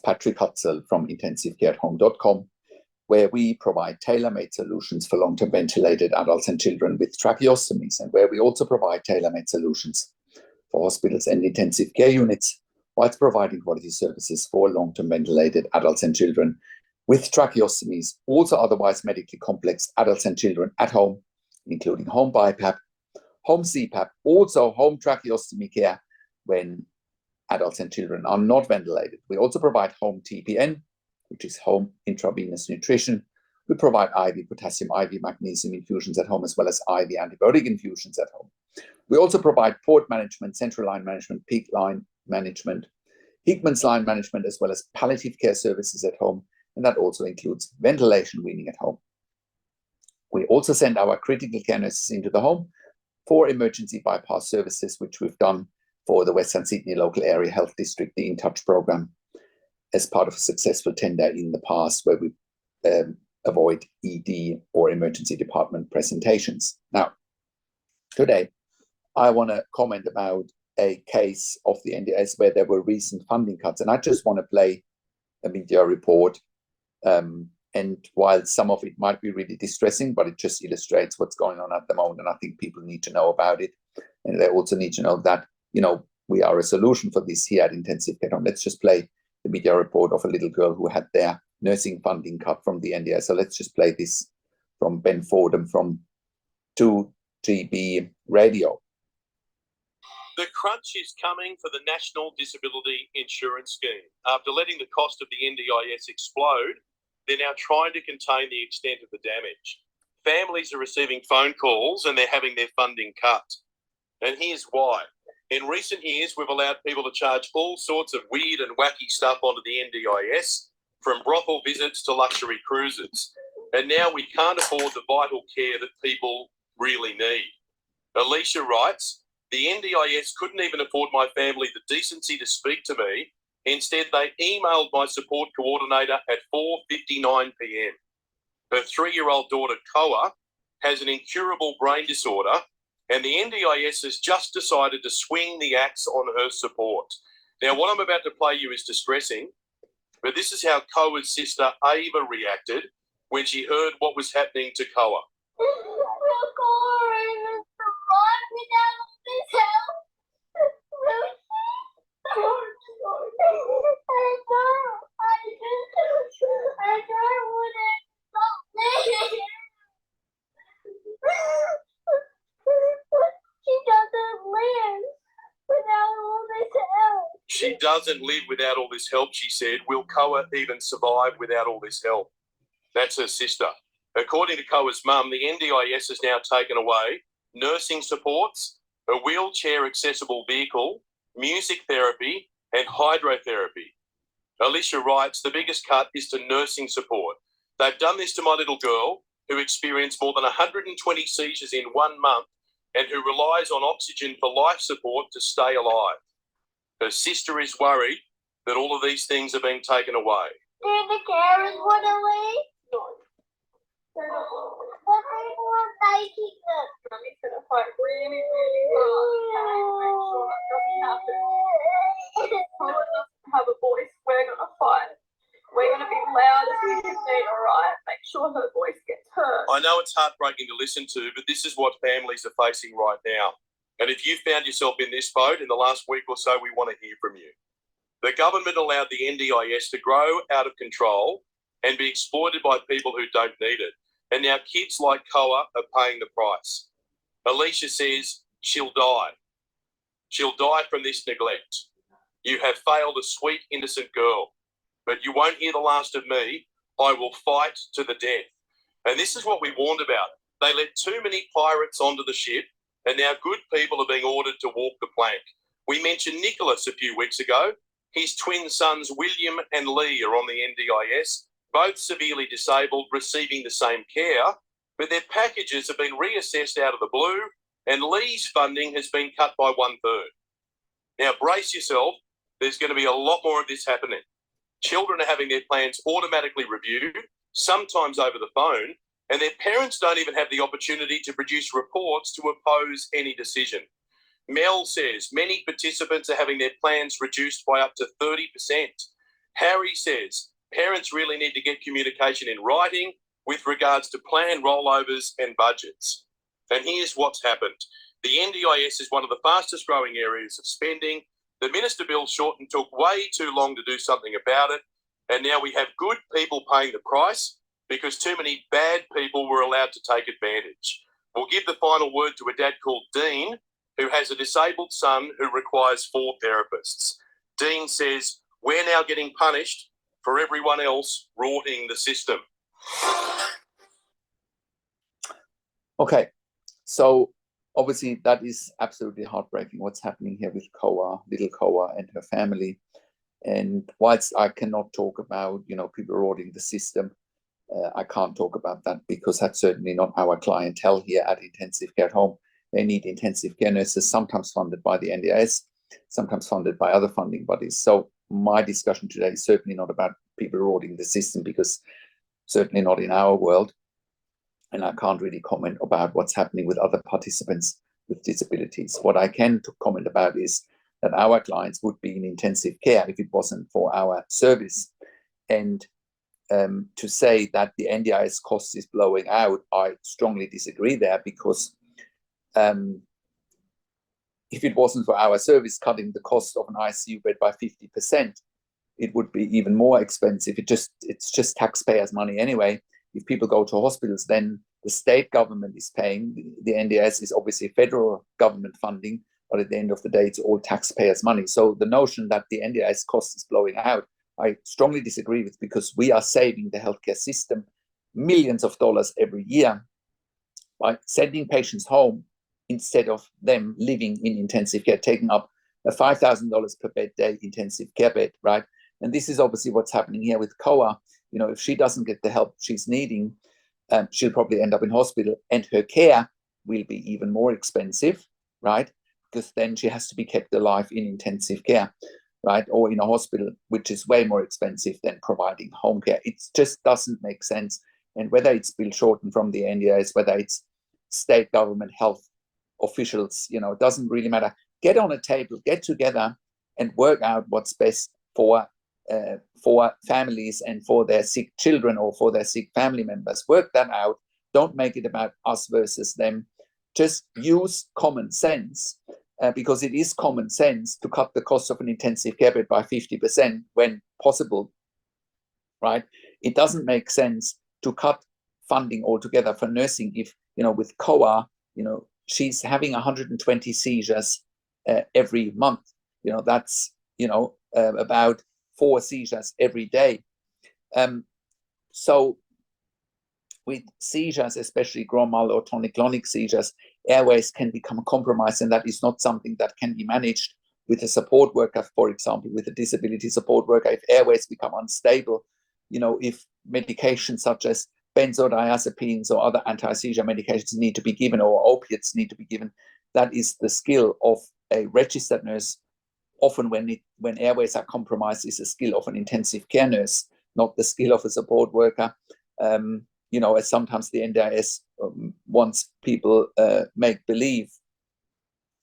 Patrik Hutzel from intensivecareathome.com, where we provide tailor-made solutions for long-term ventilated adults and children with tracheostomies, and where we also provide tailor-made solutions for hospitals and intensive care units, whilst providing quality services for long-term ventilated adults and children with tracheostomies, also otherwise medically complex adults and children at home, including home BIPAP, home CPAP, also home tracheostomy care when adults and children are not ventilated. We also provide home TPN, which is home intravenous nutrition. We provide IV potassium, IV magnesium infusions at home, as well as IV antibiotic infusions at home. We also provide port management, central line management, PICC line management, Hickman's line management, as well as palliative care services at home, and that also includes ventilation weaning at home. We also send our critical care nurses into the home for emergency bypass services, which we've done for the Western Sydney Local Area Health District, the In Touch program, as part of a successful tender in the past where we avoid ED or emergency department presentations. Now, today, I want to comment about a case of the NDIS where there were recent funding cuts, and I just want to play a media report. And while some of it might be really distressing, but it just illustrates what's going on at the moment, and I think people need to know about it. And they also need to know that, you know, we are a solution for this here at Intensive Care Home. Let's just play the media report of a little girl who had their nursing funding cut from the NDIS. So let's just play this from Ben Fordham from 2GB Radio. The crunch is coming for the National Disability Insurance Scheme. After letting the cost of the NDIS explode, they're now trying to contain the extent of the damage. Families are receiving phone calls and they're having their funding cut. And here's why. In recent years, we've allowed people to charge all sorts of weird and wacky stuff onto the NDIS, from brothel visits to luxury cruises. And now we can't afford the vital care that people really need. Alicia writes, the NDIS couldn't even afford my family the decency to speak to me. Instead, they emailed my support coordinator at 4:59 p.m. Her 3-year-old daughter, Koa, has an incurable brain disorder, and the NDIS has just decided to swing the axe on her support. Now, what I'm about to play you is distressing, but this is how Koa's sister, Ava, reacted when she heard what was happening to Koa. She doesn't live without all this help, she said. Will Koa even survive without all this help? That's her sister. According to Koa's mum, the NDIS has now taken away nursing supports, a wheelchair-accessible vehicle, music therapy, and hydrotherapy. Alicia writes, the biggest cut is to nursing support. They've done this to my little girl, who experienced more than 120 seizures in 1 month and who relies on oxygen for life support to stay alive. Her sister is worried that all of these things are being taken away. Do the carers want to leave? No. But people are making them. Mummy's going to fight really, really hard to make sure that doesn't happen. Paula doesn't have a voice. We're going to fight. We're going to be loud as we can be, all right? Make sure her voice gets heard. I know it's heartbreaking to listen to, but this is what families are facing right now. And if you found yourself in this boat in the last week or so, we want to hear from you. The government allowed the NDIS to grow out of control and be exploited by people who don't need it. And now kids like Koa are paying the price. Alicia says she'll die. She'll die from this neglect. You have failed a sweet, innocent girl. But you won't hear the last of me. I will fight to the death. And this is what we warned about. They let too many pirates onto the ship, and now good people are being ordered to walk the plank. We mentioned Nicholas a few weeks ago. His twin sons, William and Lee, are on the NDIS, both severely disabled, receiving the same care, but their packages have been reassessed out of the blue, and Lee's funding has been cut by 1/3. Now, brace yourself. There's going to be a lot more of this happening. Children are having their plans automatically reviewed, sometimes over the phone, and their parents don't even have the opportunity to produce reports to oppose any decision. Mel says many participants are having their plans reduced by up to 30%. Harry says, parents really need to get communication in writing with regards to plan rollovers and budgets. And here's what's happened. The NDIS is one of the fastest growing areas of spending. The Minister Bill Shorten took way too long to do something about it. And now we have good people paying the price because too many bad people were allowed to take advantage. We'll give the final word to a dad called Dean, who has a disabled son who requires 4 therapists. Dean says, we're now getting punished for everyone else rorting the system. Okay, so obviously that is absolutely heartbreaking what's happening here with Koa, little Koa and her family. And whilst I cannot talk about, people rorting the system, I can't talk about that because that's certainly not our clientele here at Intensive Care at Home. They need intensive care nurses, sometimes funded by the NDIS, sometimes funded by other funding bodies. So my discussion today is certainly not about people rorting the system, because certainly not in our world. And I can't really comment about what's happening with other participants with disabilities. What I can comment about is that our clients would be in intensive care if it wasn't for our service. And to say that the NDIS cost is blowing out, I strongly disagree there, because if it wasn't for our service cutting the cost of an ICU bed by 50%, it would be even more expensive. It's just taxpayers' money anyway. If people go to hospitals, then the state government is paying. The NDIS is obviously federal government funding, but at the end of the day, it's all taxpayers' money. So the notion that the NDIS cost is blowing out, I strongly disagree with, because we are saving the healthcare system millions of dollars every year by sending patients home instead of them living in intensive care, taking up a $5,000 per bed day intensive care bed, right? And this is obviously what's happening here with Koa. If she doesn't get the help she's needing, she'll probably end up in hospital, and her care will be even more expensive, right? Because then she has to be kept alive in intensive care, right? Or in a hospital, which is way more expensive than providing home care. It just doesn't make sense. And whether it's Bill Shorten from the NDIS, whether it's state government health officials, it doesn't really matter. Get on a table, get together and work out what's best for families and for their sick children or for their sick family members. Work that out. Don't make it about us versus them. Just use common sense, because it is common sense to cut the cost of an intensive care bed by 50% when possible, right? It doesn't make sense to cut funding altogether for nursing if, with Koa, she's having 120 seizures every month. That's, about 4 seizures every day. So with seizures, especially grand mal or tonic-clonic seizures, airways can become compromised, and that is not something that can be managed with a support worker, for example, with a disability support worker. If airways become unstable, if medications such as benzodiazepines or other anti-seizure medications need to be given, or opiates need to be given, that is the skill of a registered nurse. Often when airways are compromised, is a skill of an intensive care nurse, not the skill of a support worker. As sometimes the NDIS wants people make believe.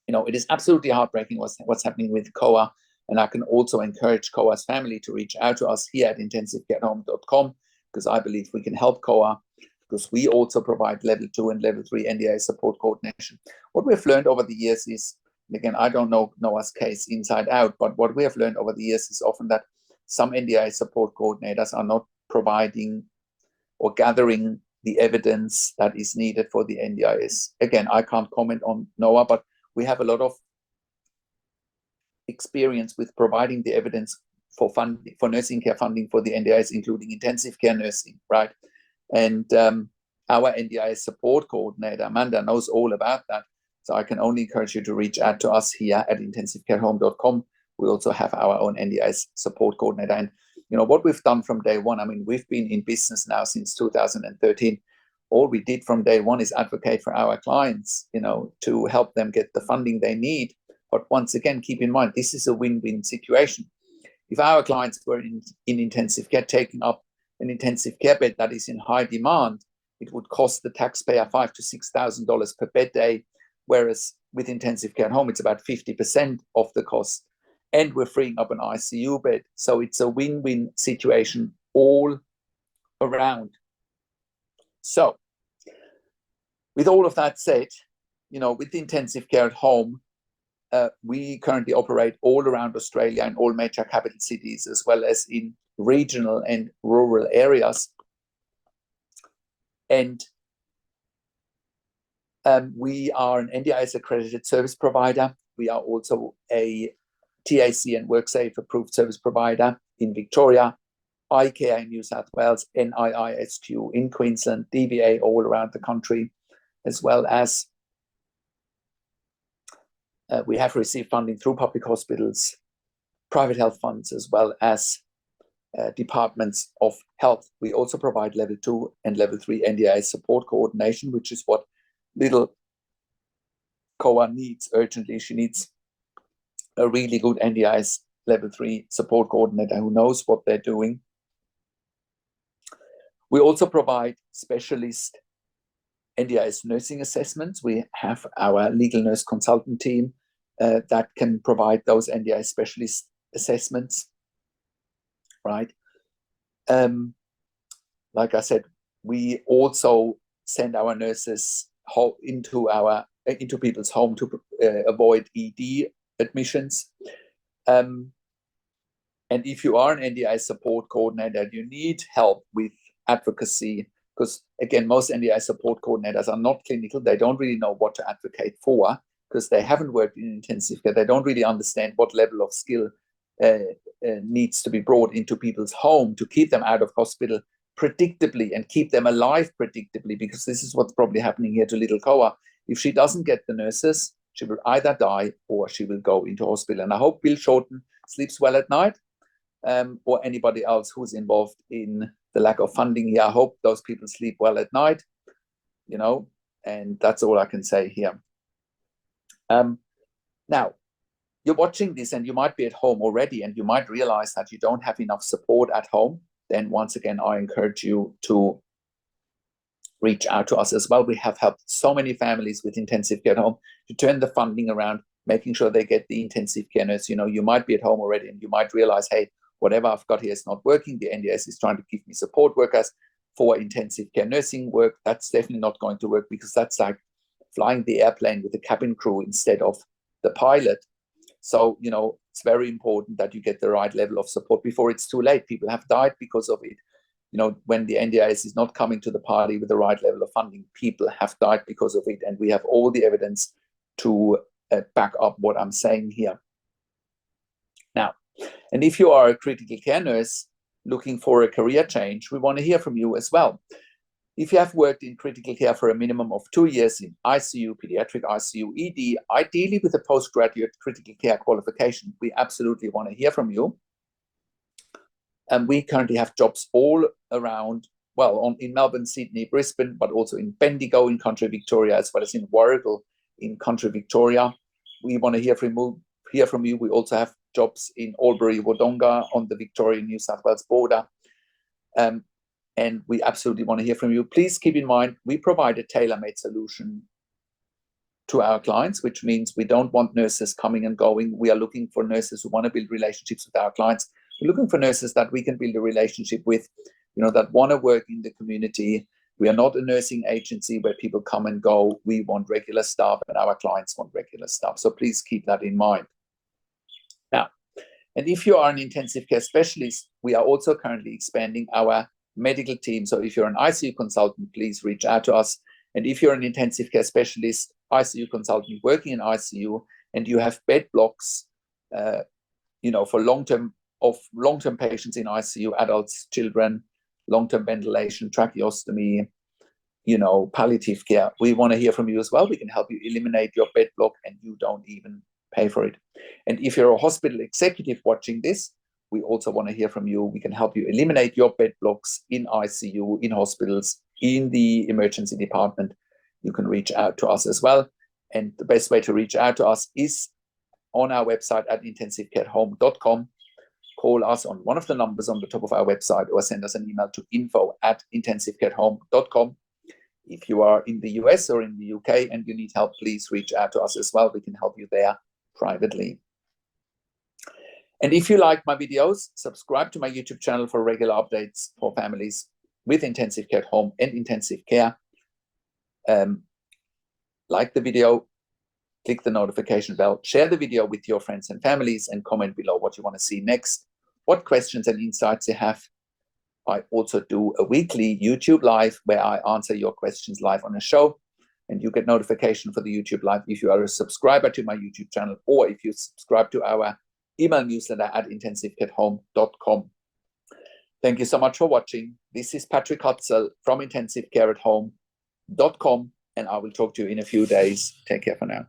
It is absolutely heartbreaking what's happening with Koa. And I can also encourage Koa's family to reach out to us here at intensivecarehome.com, because I believe we can help Koa, because we also provide level 2 and level 3 NDIS support coordination. What we've learned over the years is, again, I don't know Noah's case inside out, but what we have learned over the years is often that some NDIS support coordinators are not providing or gathering the evidence that is needed for the NDIS. Again, I can't comment on Noah, but we have a lot of experience with providing the evidence for funding, for nursing care funding for the NDIS, including intensive care nursing, right? And our NDIS support coordinator, Amanda, knows all about that. So I can only encourage you to reach out to us here at intensivecarehome.com. We also have our own NDIS support coordinator. And what we've done from day one, we've been in business now since 2013. All we did from day one is advocate for our clients, to help them get the funding they need. But once again, keep in mind, this is a win-win situation. If our clients were in intensive care, taking up an intensive care bed that is in high demand, it would cost the taxpayer $5,000 to $6,000 per bed day, whereas with intensive care at home, it's about 50% of the cost. and we're freeing up an ICU bed. So it's a win-win situation all around. So with all of that said, with intensive care at home, we currently operate all around Australia in all major capital cities, as well as in regional and rural areas. And we are an NDIS accredited service provider. We are also a TAC and WorkSafe approved service provider in Victoria, iCare in New South Wales, NIISQ in Queensland, DVA all around the country, as well as we have received funding through public hospitals, private health funds, as well as departments of health. We also provide level 2 and level 3 NDIS support coordination, which is what little Koa needs urgently. She needs a really good NDIS level 3 support coordinator who knows what they're doing. We also provide specialist NDIS nursing assessments. We have our legal nurse consultant team that can provide those NDIS specialist assessments, right? Like I said, we also send our nurses into people's home to avoid ED admissions. And if you are an NDIS support coordinator, you need help with advocacy, because again, most NDIS support coordinators are not clinical. They don't really know what to advocate for because they haven't worked in intensive care. They don't really understand what level of skill needs to be brought into people's home to keep them out of hospital predictably and keep them alive predictably, because this is what's probably happening here to little Koa. If she doesn't get the nurses, she will either die or she will go into hospital. And I hope Bill Shorten sleeps well at night, or anybody else who's involved in the lack of funding here. I hope those people sleep well at night, and that's all I can say here. Now, you're watching this and you might be at home already and you might realize that you don't have enough support at home. Then once again, I encourage you to reach out to us as well. We have helped so many families with intensive care at home to turn the funding around, making sure they get the intensive care nurse. You might be at home already and you might realize, hey, whatever I've got here is not working. The NDIS is trying to give me support workers for intensive care nursing work. That's definitely not going to work, because that's like flying the airplane with the cabin crew instead of the pilot. So, it's very important that you get the right level of support before it's too late. People have died because of it. When the NDIS is not coming to the party with the right level of funding, people have died because of it. And we have all the evidence to back up what I'm saying here. Now, and if you are a critical care nurse looking for a career change, we want to hear from you as well. If you have worked in critical care for a minimum of 2 years in ICU, pediatric ICU, ED, ideally with a postgraduate critical care qualification, we absolutely want to hear from you. And we currently have jobs all around, in Melbourne, Sydney, Brisbane, but also in Bendigo in country Victoria, as well as in Warragul in country Victoria. We want to hear from you. We also have jobs in Albury, Wodonga on the Victorian-New South Wales border. And we absolutely want to hear from you. Please keep in mind, we provide a tailor-made solution to our clients, which means we don't want nurses coming and going. We are looking for nurses who want to build relationships with our clients. We're looking for nurses that we can build a relationship with, that want to work in the community. We are not a nursing agency where people come and go. We want regular staff and our clients want regular staff. So please keep that in mind. Now, and if you are an intensive care specialist, we are also currently expanding our medical team. So if you're an ICU consultant, please reach out to us. And if you're an intensive care specialist, ICU consultant working in ICU, and you have bed blocks, for long-term patients in ICU, adults, children, long-term ventilation, tracheostomy, palliative care, we want to hear from you as well. We can help you eliminate your bed block and you don't even pay for it. And if you're a hospital executive watching this, we also want to hear from you. We can help you eliminate your bed blocks in ICU, in hospitals, in the emergency department. You can reach out to us as well. And the best way to reach out to us is on our website at intensivecarehome.com. Call us on one of the numbers on the top of our website, or send us an email to info@intensivecarehome.com. If you are in the US or in the UK and you need help, please reach out to us as well. We can help you there privately. And if you like my videos, subscribe to my YouTube channel for regular updates for families with intensive care at home and intensive care. Like the video, click the notification bell, share the video with your friends and families, and comment below what you want to see next, what questions and insights you have. I also do a weekly YouTube live where I answer your questions live on a show, and you get notification for the YouTube live if you are a subscriber to my YouTube channel or if you subscribe to our email newsletter at intensivecareathome.com. Thank you so much for watching. This is Patrik Hutzel from intensivecareathome.com, and I will talk to you in a few days. Take care for now.